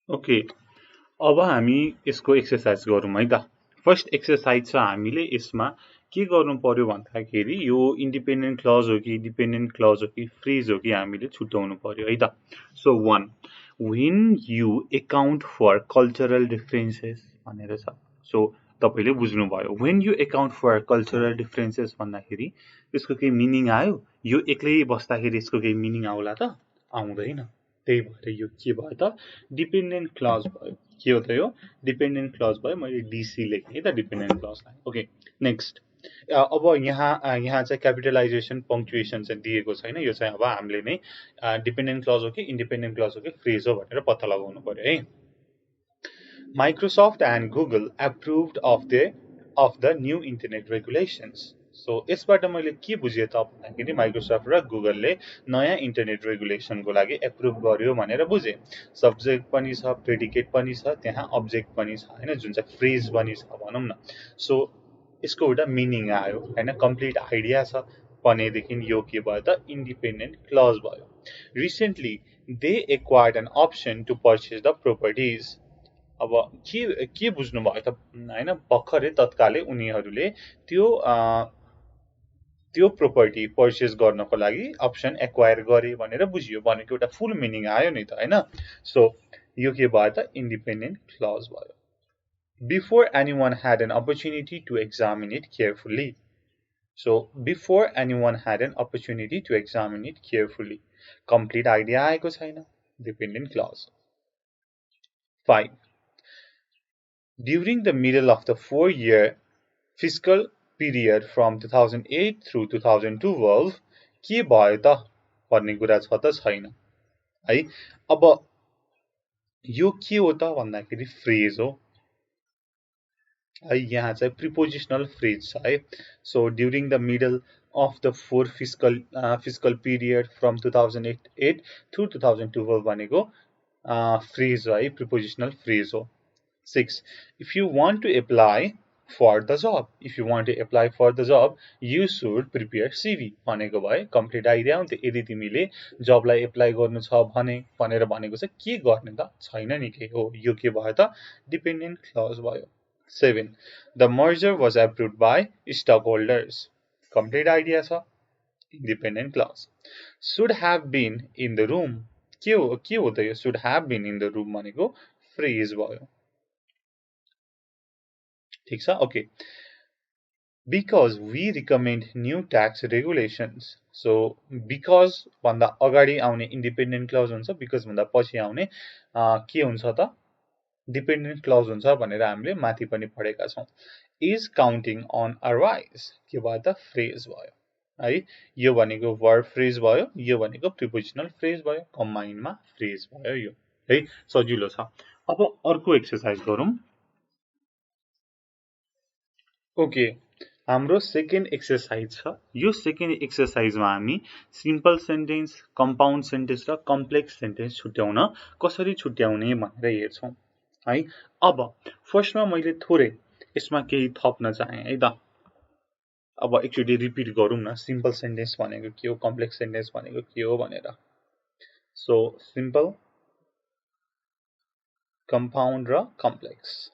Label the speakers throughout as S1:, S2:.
S1: Okay अब हामी यसको एक्सरसाइज गरौँ है त। फर्स्ट एक्सरसाइज छ हामीले यसमा के गर्नु पर्यो भन्दाखेरि यो इन्डिपेन्डेन्ट क्लज हो कि डिपेन्डेन्ट क्लज हो कि फ्रेज हो कि हामीले छुट्याउनु पर्यो है त। So 1 when you account for cultural differences भनेर छ। सो तपाईले बुझ्नुभयो when you account for cultural differences भन्दाखेरि यसको केही मिनिङ आयो? यो एक्लै बस्दाखेरि यसको केही मिनिङ आउला त? आउँदैन। त्यही भएर यो के भयो त डिपेन्डेन्ट क्लज भयो। के हो त यो डिपेन्डेन्ट क्लज भयो। मैले डीसी लेखेँ है त डिपेन्डेन्ट क्लजलाई। ओके नेक्स्ट अब यहाँ चाहिँ क्यापिटलाइजेसन पंक्चुएसन चाहिँ दिएको छैन। यो चाहिँ अब हामीले नै डिपेन्डेन्ट क्लज हो कि इन्डिपेन्डेन्ट क्लज हो कि फ्रेज हो भनेर पत्ता लगाउनु पर्यो है। Microsoft and Google approved of the new internet regulations. So यसबाट मैले के बुझेँ त भन्दाखेरि माइक्रोसफ्ट र गुगलले नयाँ इन्टरनेट रेगुलेसनको लागि एप्रुभ गर्यो भनेर बुझेँ। सब्जेक्ट पनि छ, प्रेडिकेट पनि छ, त्यहाँ अब्जेक्ट पनि छ हैन, जुन चाहिँ फ्रेज पनि छ भनौँ न। सो यसको एउटा मिनिङ आयो हैन, कम्प्लिट आइडिया छ भनेदेखि यो के भयो त इन्डिपेन्डेन्ट क्लज भयो। Recently they acquired an option to purchase the properties. अब के बुझ्नु भयो त हैन, भर्खरै तत्कालै उनीहरूले त्यो प्रोपर्टी पर्चेस गर्नको लागि अप्सन एक्वायर गरे भनेर बुझियो भनेको एउटा फुल मिनिङ आयो नि त हैन। सो यो के भयो त इन्डिपेन्डेन्ट क्लज भयो। Before anyone had an opportunity to examine it carefully. So before anyone had an opportunity to examine it carefully. Complete idea आएको छैन, dependent clause. 5. During the middle of the 4-year fiscal period from 2008 through 2012 के भयो त भन्ने कुरा छ त छैन है। अब यो के हो त भन्दाखेरि फ्रेज हो है। यहाँ चाहिँ प्रिपोजिशनल फ्रेज छ है। So during the middle of the 4 fiscal period from 2008 through 2012 भनेको फ्रेज हो है, प्रिपोजिशनल फ्रेज हो। 6. If you want to apply for the job, you should prepare CV भनेको भए कम्प्लिट आइडिया हुन्थ्यो। यदि तिमीले जबलाई एप्लाई गर्नु छ भनेर भनेको छ, के गर्ने त छैन नि के हो, यो के भयो त डिपेन्डेन्ट क्लज भयो। 7. The merger was approved by stockholders. Complete idea छ, independent clause. Should have been in the room. के हो त यो should have been in the room भनेको फ्रेज भयो। ठीक छ okay. Because we recommend new tax regulations. So because भन्दा अगाडि आउने इन्डिपेन्डेन्ट क्लज हुन्छ, because भन्दा पछि आउने के हुन्छ त डिपेन्डेन्ट क्लज हुन्छ भनेर हामीले माथि पनि पढेका छौं। Is counting on a rise के भयो त फ्रेज भयो है। यो भनेको वर्ब फ्रेज भयो, यो भनेको प्रिपोजिशनल फ्रेज भयो, कम्बाइनमा फ्रेज भयो यो है। सजिलो छ। अब अर्को एक्सरसाइज गरौँ। ओके हाम्रो सेकेन्ड एक्सरसाइज छ। यो सेकेन्ड एक्सरसाइजमा हामी सिम्पल सेन्टेन्स, कम्पाउन्ड सेन्टेन्स र कम्प्लेक्स सेन्टेन्स छुट्याउन कसरी छुट्याउने भनेर हेर्छौं है। अब फर्स्टमा मैले थोरै यसमा केही थप्न चाहे है त। अब एकचोटि रिपिट गरौँ न, सिम्पल सेन्टेन्स भनेको के हो, कम्प्लेक्स सेन्टेन्स भनेको के हो भनेर। सो सिम्पल, कम्पाउन्ड र कम्प्लेक्स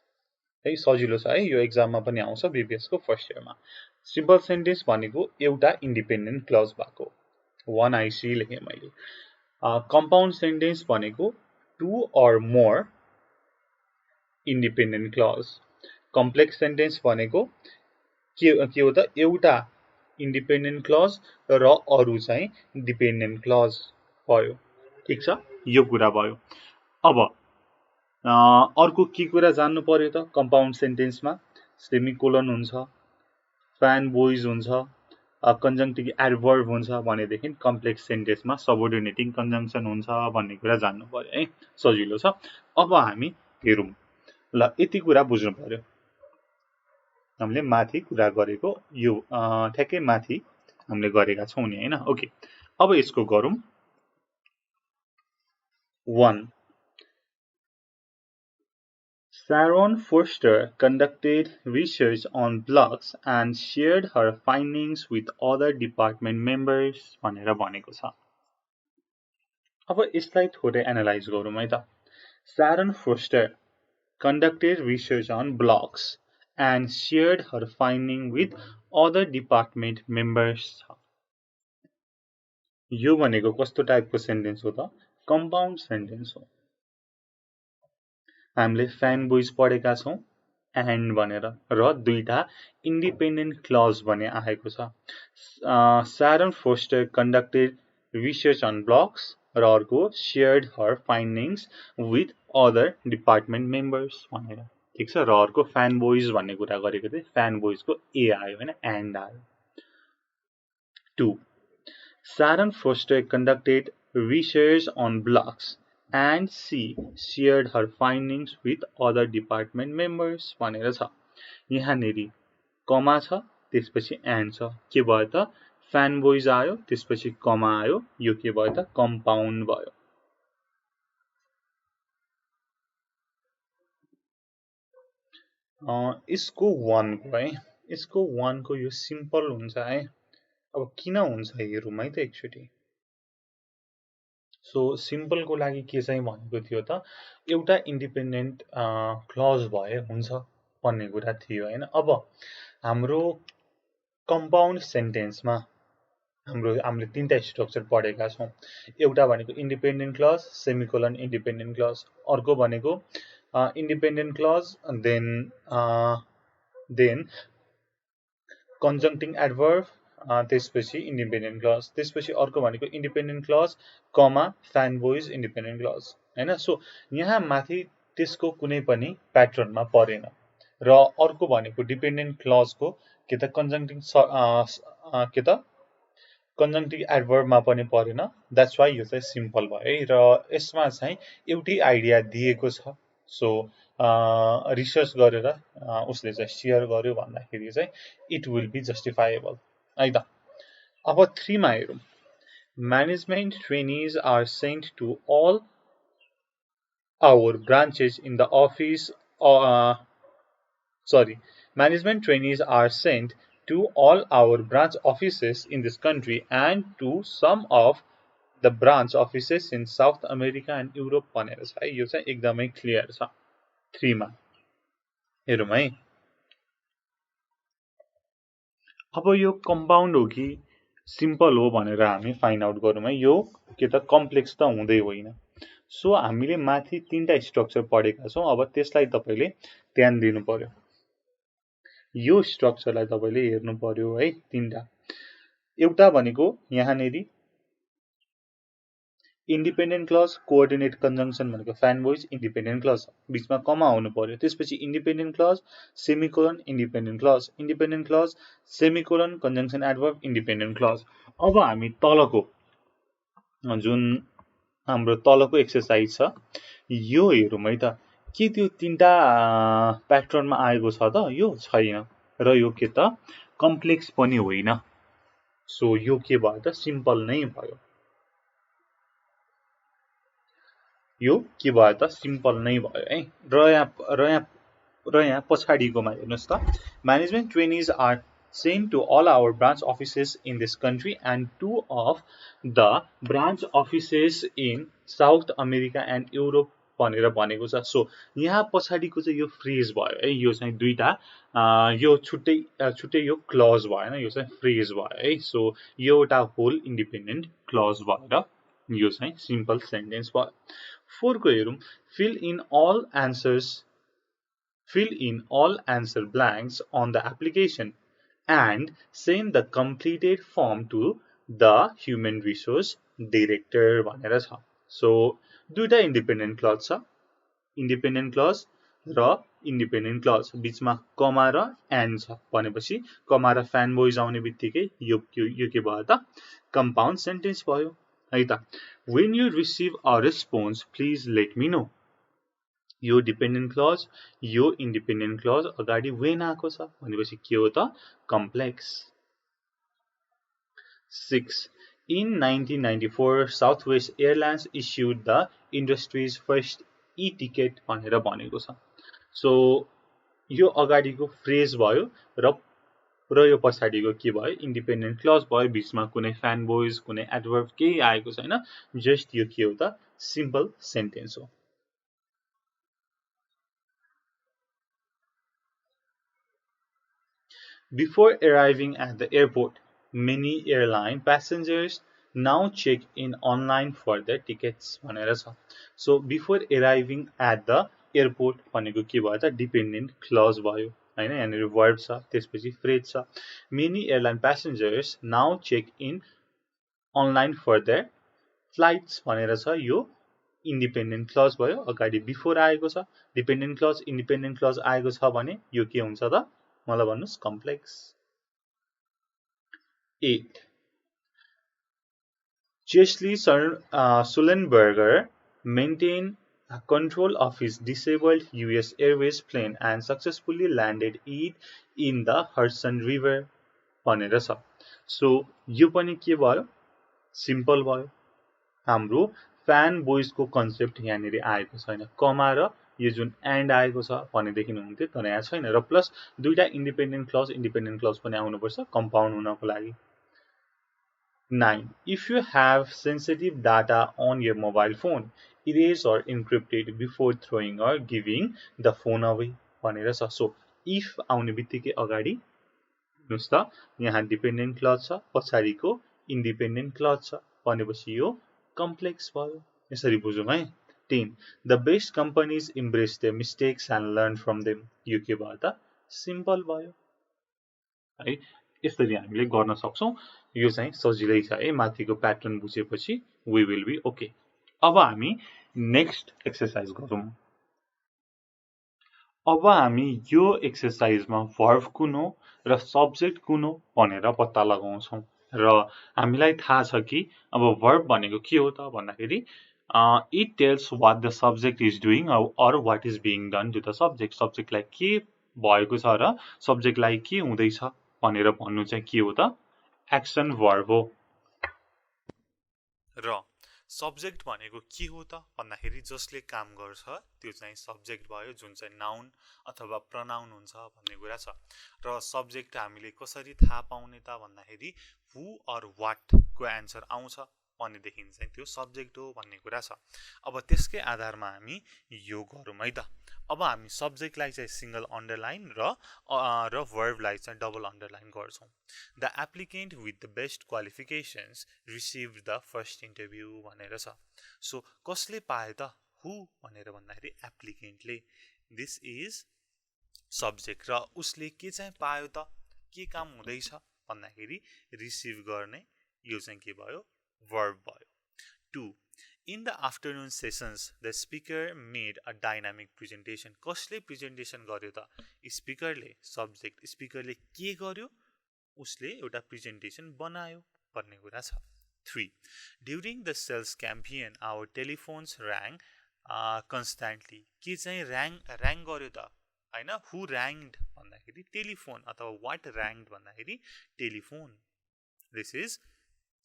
S1: है, सजिलो छ है। यो एक्जाममा पनि आउँछ बीबीएस को फर्स्ट इयरमा। सिम्पल सेन्टेन्स भनेको एउटा इन्डिपेन्डेन्ट क्लज भएको, 1 आइसी लेखेँ मैले। कम्पाउन्ड सेन्टेन्स भनेको 2 or more independent clause. Complex sentence भनेको के हो त एउटा इन्डिपेन्डेन्ट क्लज र अरु चाहिँ डिपेन्डेन्ट क्लज भयो। ठीक छ, यो कुरा भयो। अब अर्को के कुरा जान्नु पर्यो त, कम्पाउन्ड सेन्टेन्समा सेमिकोलन हुन्छ, फ्यान बोइज हुन्छ, कन्जङ्क्टिभ एडभर्ब हुन्छ भनेदेखि कम्प्लेक्स सेन्टेन्समा सबोर्डिनेटिङ कन्जङ्क्सन हुन्छ भन्ने कुरा जान्नु पर्यो है। सजिलो छ। अब हामी हेरौँ ल, यति कुरा बुझ्नु पर्यो। हामीले माथि कुरा गरेको यो ठ्याक्कै माथि हामीले गरेका छौं नि हैन। ओके अब यसको गरौँ। 1. Sharon Forster conducted research on blogs and shared her findings with other department members भनेर भनेको छ। अब यसलाई थोरै एनालाइज गरौँ है त। Sharon Foster conducted research on blocks and shared her finding with other department members. यो भनेको कस्तो टाइपको सेन्टेन्स हो त? कम्पाउन्ड सेन्टेन्स हो। हामीले फ्यान बोइज पढेका छौं एन्ड भनेर र दुईटा इन्डिपेन्डेन्ट क्लज भने आएको छ। Sharon Foster conducted research on blocks र अर्को shared her findings with other department members भनेर। ठीक छ, र अर्को फ्यान बोइज भन्ने कुरा गरेको थिए, फ्यान बोइजको ए आयो हैन, एन्ड आयो। 2. Sharon Foster conducted research on blocks and she shared her findings with other department members भनेर छ। यहाँनेरि कमा छ, त्यसपछि एन्ड छ, के भयो त? फ्यान बोइज आयो, त्यसपछि कमा आयो, यो के भयो त? कम्पाउन्ड भयो। यसको 1 को है, यसको 1 को यो सिम्पल हुन्छ है। अब किन हुन्छ हेरौँ है त एकचोटि। सो सिम्पल को लागि के चाहिँ भनेको थियो त? एउटा इन्डिपेन्डेन्ट क्लज भए हुन्छ भन्ने कुरा थियो हैन। अब हाम्रो कम्पाउन्ड सेन्टेन्समा हामीले तीनटा स्ट्रक्चर पढेका छौं। एउटा भनेको independent clause, semicolon independent clause, अर्को भनेको independent clause then conjunctive adverb, त्यसपछि इन्डिपेन्डेन्ट क्लज, त्यसपछि अर्को भनेको independent clause comma FANBOYS independent clause हैन। सो यहाँ माथि त्यसको कुनै पनि प्याटर्नमा परेन र अर्को भनेको डिपेन्डेन्ट क्लजको के त कन्जङ्क्टिभ एडभर्बमा पनि परेन। द्याट्स वाइ यो चाहिँ सिम्पल भयो है। र यसमा चाहिँ एउटै आइडिया दिएको छ। सो रिसर्च गरेर उसले चाहिँ शेयर गर्यो भन्दाखेरि चाहिँ इट विल बी जस्टिफाएबल है त। अब 3 मा हेरौँ। Management trainees are sent to all our branches in the office management trainees are sent to all our branch offices in this country and to some of the branch offices in South America and Europe भनेर छ है। यो चाहिँ एकदमै clear छ। 3 मा हेरौँ है। अब यो कम्पाउन्ड हो कि सिम्पल हो भनेर हामी फाइन्ड आउट गरौँ है। यो के त कम्प्लेक्स त हुँदै होइन। सो हामीले माथि तीनटा स्ट्रक्चर पढेका छौं। अब त्यसलाई तपाईले ध्यान दिनु पर्यो। यो स्ट्रक्चरलाई तपाईले हेर्नु पर्यो है। तीनटा, एउटा भनेको यहाँनेरि इन्डिपेन्डेन्ट क्लज कोअर्डिनेट कन्जङ्क्सन भनेको फ्यान बोइज इन्डिपेन्डेन्ट क्लज, बीचमा कमा हुनु पर्यो। त्यसपछि independent clause semicolon independent clause, independent clause semicolon conjunction adverb independent clause. अब हामी तलको जुन हाम्रो तलको एक्सरसाइज छ यो हेरौँ है त। के त्यो तीनटा प्याटर्नमा आएको छ त? यो छैन र यो के त कम्प्लेक्स पनि होइन। सो यो के भयो त? सिम्पल नै भयो। यो के भयो त? सिम्पल नै भयो है। र यहाँ पछाडीकोमा हेर्नुस् त। Management trainees are sent to all our branch offices in this country and 2 of the branch offices in South America and Europe भनेर भनेको छ। सो यहाँ पछाडीको चाहिँ यो फ्रेज भयो है। यो चाहिँ दुईटा यो छुट्टै यो क्लज भएन, यो चाहिँ फ्रेज भयो है। सो यो एउटा होल इन्डिपेन्डेन्ट क्लज भएर यो चाहिँ सिम्पल सेन्टेन्स भयो। 4 को हेरौँ। Fill in all answer blanks on the application and send the completed form to the human resource director भनेर छ। सो दुईटा इन्डिपेन्डेन्ट क्लज छ, इन्डिपेन्डेन्ट क्लज र इन्डिपेन्डेन्ट क्लज, बीचमा कमा र एन्ड छ भनेपछि कमा र फ्यान बोइज आउने बित्तिकै यो के भयो त? कम्पाउन्ड सेन्टेन्स भयो है त। When you receive a response, please let me know। यो डिपेन्डेन्ट क्लज, यो इन्डिपेन्डेन्ट क्लज, अगाडि when आएको छ भनेपछि के हो त? Complex. 6. In 1994, Southwest Airlines issued the industry's first e-ticket भनेर भनेको छ। सो यो अगाडिको फ्रेज भयो र यो पछाडीको के भयो? इन्डिपेन्डेन्ट क्लज भयो, बीचमा कुनै फ्यान बोइज कुनै एडभर्ब केही आएको छैन। जस्ट यो के हो त? सिम्पल सेन्टेन्स हो। Before arriving at the airport, many airline passengers now check in online for their tickets भनेर छ. So before arriving at the airport भनेको के भयो त डिपेन्डेन्ट क्लज भयो हैन. यहाँनिर verb छ, त्यसपछि phrase छ. Many airline passengers now check in online for their flights भनेर छ. यो इन्डिपेन्डेन्ट क्लज भयो. अगाडि बिफोर आएको छ. डिपेन्डेन्ट क्लज इन्डिपेन्डेन्ट क्लज आएको छ भने यो के हुन्छ त मलाई भन्नुस् complex. 8. Sullenberger maintained control of his disabled US Airways plane and successfully landed it in the Hudson River भनेर छ. सो यो पनि के भयो सिम्पल भयो. हाम्रो फ्यान बोइजको कन्सेप्ट यहाँनिर आएको छैन. कमा र यो जुन एन्ड आएको छ भनेदेखि हुन्थ्यो तर यहाँ छैन. र प्लस दुईटा इन्डिपेन्डेन्ट क्लज पनि आउनुपर्छ कम्पाउन्ड हुनको लागि. 9. If you have sensitive data on your mobile phone, erase or encrypt it before throwing or giving the phone away भनेर छ. सो if आउने बित्तिकै अगाडि हेर्नुस् त यहाँ डिपेन्डेन्ट क्लज छ, पछाडिको इन्डिपेन्डेन्ट क्लज छ भनेपछि यो कम्प्लेक्स भयो. यसरी बुझौँ है. 10. The best companies embrace their mistakes and learn from them. यो के भयो त सिम्पल भयो है. यसरी हामीले गर्न सक्छौं. यो चाहिँ सजिलै छ है. माथिको pattern बुझेपछि we will be okay. अब हामी नेक्स्ट एक्सरसाइज गरौँ. अब हामी यो एक्सरसाइजमा verb कुन हो र सब्जेक्ट कुन हो भनेर पत्ता लगाउँछौं. र हामीलाई थाहा छ कि अब verb भनेको के हो त भन्दाखेरि it tells what the subject is doing or what is being done to the subject. सब्जेक्टलाई के भएको छ र सब्जेक्टलाई के हुँदैछ भनेर भन्नु चाहिँ के हो त एक्सन verb हो. र सब्जेक्ट भनेको के हो त भन्दाखेरि जसले काम गर्छ त्यो चाहिँ सब्जेक्ट भयो, जुन चाहिँ नाउन अथवा प्रनाउन हुन्छ भन्ने कुरा छ. र सब्जेक्ट हामीले कसरी थाहा पाउने त भन्दाखेरि हु अर व्हाट को आन्सर आउँछ भनेदेखि चाहिँ त्यो सब्जेक्ट हो भन्ने कुरा छ. अब त्यसकै आधारमा हामी यो गरौँ है त. अब हामी सब्जेक्टलाई चाहिँ सिंगल अन्डरलाइन र वर्बलाई चाहिँ डबल अन्डरलाइन गर्छौं. The applicant with the best qualifications received the first interview भनेर छ. सो कसले पाए त हु भनेर भन्दाखेरि एप्लिकेन्टले. This is subject. र उसले के चाहिँ पायो त के काम हुँदैछ भन्दाखेरि रिसिभ गर्ने. यो चाहिँ के भयो verb भयो. 2. In the afternoon sessions, the speaker made a dynamic presentation. कसले प्रेजेन्टेसन गर्यो त स्पिकरले. सब्जेक्ट स्पिकरले के गर्यो उसले एउटा प्रेजेन्टेसन बनायो भन्ने कुरा छ. 3. During the sales campaign, our telephones rang constantly. के चाहिँ ऱ्याङ गर्यो त हैन. who ranged भन्दाखेरि टेलिफोन अथवा what ranged भन्दाखेरि टेलिफोन. This is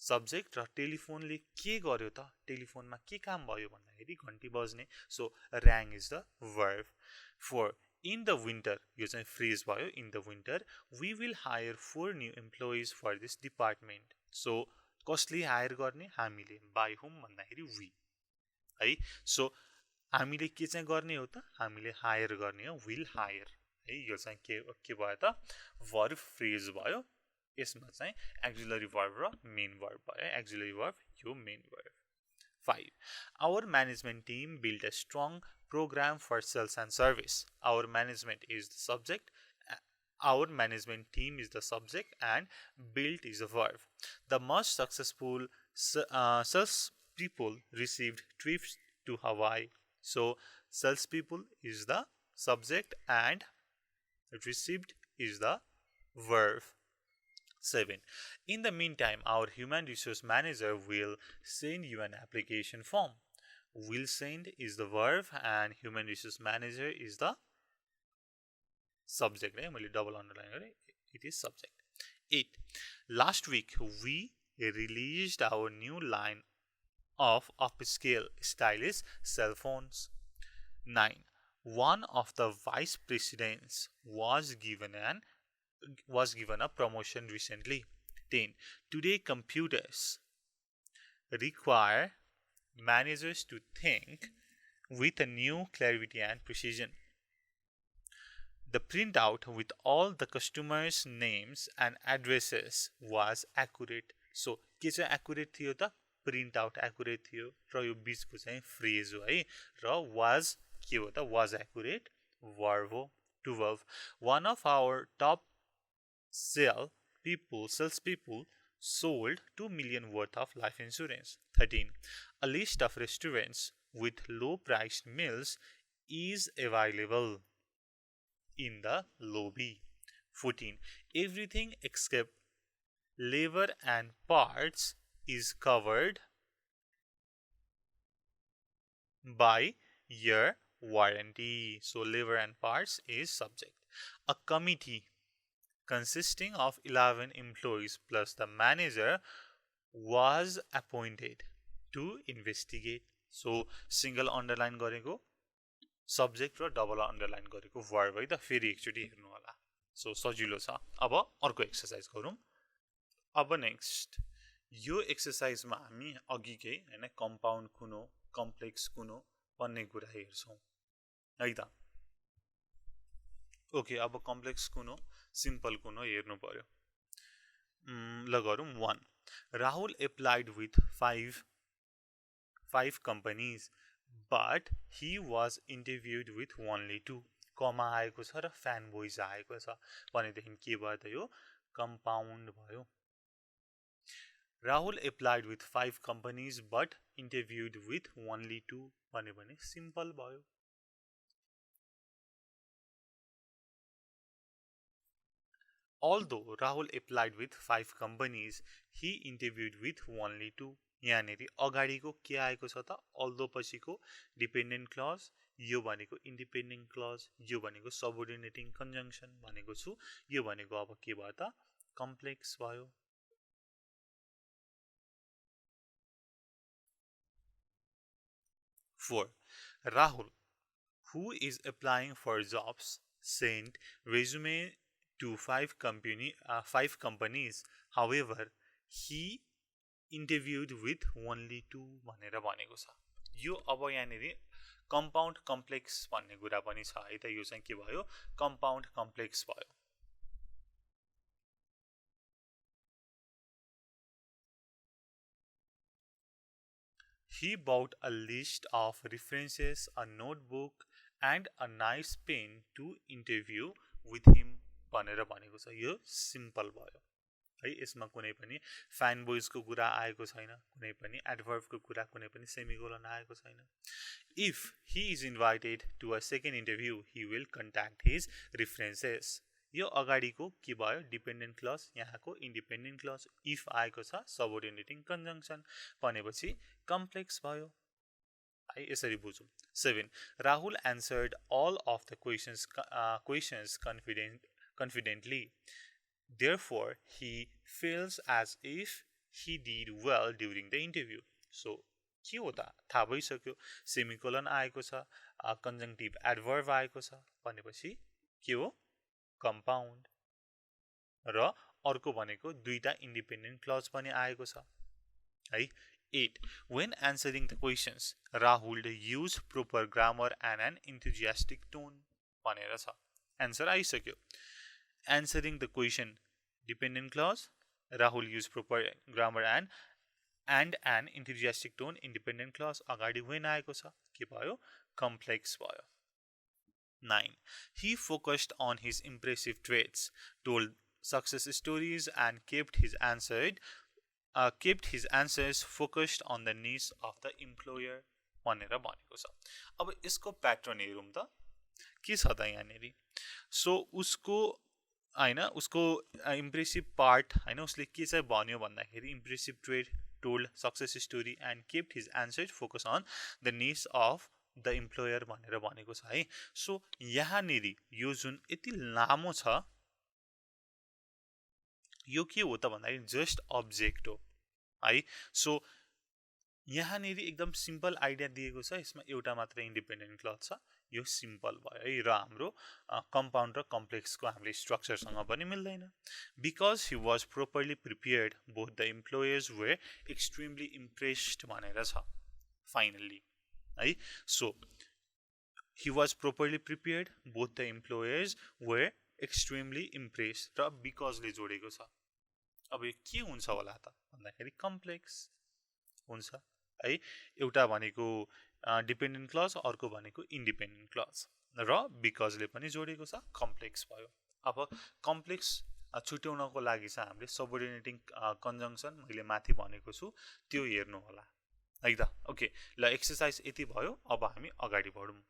S1: subject. र टेलिफोनले के गर्यो त टेलिफोनमा के काम भयो भन्दाखेरि घण्टी बज्ने. So rang is the verb. 4. In the winter, यो चाहिँ फ्रेज भयो. In the winter, we will hire 4 new employees for this department. So कसले हायर गर्ने हामीले. by whom भन्दाखेरि we है. सो हामीले के चाहिँ गर्ने हो त हामीले हायर गर्ने हो. will hire है. यो चाहिँ के भयो त verb फ्रेज भयो. यसमा चाहिँ auxiliary verb र main verb भयो. auxiliary verb यो main verb. 5. Our management team built a strong program for sales and service. Our management is the subject. Our management team is the subject and built is a verb. The most successful sales people received trips to Hawaii. So sales people is the subject and received is the verb. 7. In the meantime, our human resource manager will send you an application form. Will send is the verb and human resource manager is the subject. Double underline. It is subject. 8. Last week, we released our new line of upscale stylish cell phones. 9. One of the vice presidents was given a promotion recently. 10. Today computers require managers to think with a new clarity and precision. The printout with all the customers' names and addresses was accurate. So के चाहिँ accurate थियो त? Printout accurate थियो र यो बीचको चाहिँ phrase हो है र was के हो त? Was accurate verb हो to verb. One of our top salespeople sold 2 million worth of life insurance. 13. A list of restaurants with low-priced meals is available in the lobby. 14. Everything except labor and parts is covered by your warranty. So labor and parts is subject. A committee consisting of 11 employees plus the manager was appointed to investigate. So single underline गरेको subject र double underline गरेको verb है त फेरि एकचोटी हेर्नु होला. So सजिलो छ. अब अर्को एक्सरसाइज गरौँ. अब नेक्स्ट यो एक्सरसाइजमा हामी अघिकै हैन कम्पाउन्ड कुन हो कम्प्लेक्स कुन हो भन्ने कुरा हेर्छौं है त. ओके अब कम्प्लेक्स कुन हो सिम्पल कुन हो हेर्नु पर्यो. ल गरौँ. 1. Rahul applied with five companies but he was interviewed with only 2. कमा आएको छ र फ्यान बोइज आएको छ भनेदेखि के भयो त यो कम्पाउन्ड भयो. Rahul applied with 5 companies but interviewed with only 2 भन्यो भने सिम्पल भयो. Although Rahul applied with 5 companies, he interviewed with only 2. यहाँनेरि अगाडिको के आएको छ त although पछिको डिपेन्डेन्ट क्लज यो भनेको इन्डिपेन्डेन्ट क्लज यो भनेको सबोर्डिनेटिङ कन्जंक्सन भनेको छु यो भनेको अब के भयो त कम्प्लेक्स भयो. Four. Rahul, who is applying for jobs, sent resume to 5 companies. However, he interviewed with only 2 भनेर भनेको छ. यो अब यहाँनेरि कम्पाउन्ड कम्प्लेक्स भन्ने कुरा पनि छ है त. यो चाहिँ के भयो कम्पाउन्ड कम्प्लेक्स भयो. He bought a list of references, a notebook and a nice pen to interview with him भनेर भनेको छ. यो सिम्पल भयो है. यसमा कुनै पनि फ्यान बोइजको कुरा आएको छैन, कुनै पनि एडभर्बको कुरा, कुनै पनि सेमिकोलन आएको छैन. If he is invited to a second interview, he will contact his references. यो अगाडिको के भयो डिपेन्डेन्ट क्लज यहाँको इन्डिपेन्डेन्ट क्लज इफ आएको छ सबोर्डिनेटिङ कन्जंक्सन भनेपछि कम्प्लेक्स भयो है. यसरी बुझौँ. 7. Rahul answered all of the questions confidently. Therefore, he feels as if he did well during the interview. So, के हो त थाहा भइसक्यो. सेमिकोलन आएको छ, कन्जंक्टिभ एडभर्ब आएको छ भनेपछि के हो कम्पाउन्ड र अर्को भनेको दुईटा इन्डिपेन्डेन्ट क्लज पनि आएको छ है. 8. When answering the questions, Rahul used proper grammar and an enthusiastic tone भनेर छ. एन्सर आइसक्यो. Answering the question dependent clause, Rahul used proper grammar and an enthusiastic tone independent clause. अगाडि when आएको छ के भयो कम्प्लेक्स भयो. 9. He focused on his impressive traits, told success stories and kept his answers focused on the needs of the employer भनेर भनेको छ. अब यसको प्याटर्न हेरौँ त के छ त यहाँनेरि. सो उसको हैन उसको इम्प्रेसिभ पार्ट हैन उसले के चाहिँ भन्यो भन्दाखेरि इम्प्रेसिभ ट्रेड told success story and kept his answer focus on the needs of the employer भनेर भनेको छ है. सो यहाँनेरि यो जुन यति लामो छ यो के हो त भन्दाखेरि जस्ट अब्जेक्ट हो है. सो यहाँनेरि एकदम सिम्पल आइडिया दिएको छ. यसमा एउटा मात्र इन्डिपेन्डेन्ट क्लज छ. यो सिम्पल भयो है. र हाम्रो कम्पाउन्ड र कम्प्लेक्सको हामीले स्ट्रक्चरसँग पनि मिल्दैन. Because he was properly prepared both the employers were extremely impressed भनेर छ फाइनल्ली है. So he was properly prepared, both the employers were extremely impressed र because ले जोडेको छ अब यो के हुन्छ होला त भन्दाखेरि कम्प्लेक्स हुन्छ है एउटा भनेको डिपेन्डेन्ट क्लज अर्को भनेको इन्डिपेन्डेन्ट क्लज र because ले पनि जोडेको छ कम्प्लेक्स भयो अब कम्प्लेक्स छुट्याउनको लागि चाहिँ हामीले सबअर्डिनेटिङ कन्जङ्सन मैले माथि भनेको छु त्यो हेर्नु होला है त ओके ल एक्सरसाइज यति भयो अब हामी अगाडि बढौँ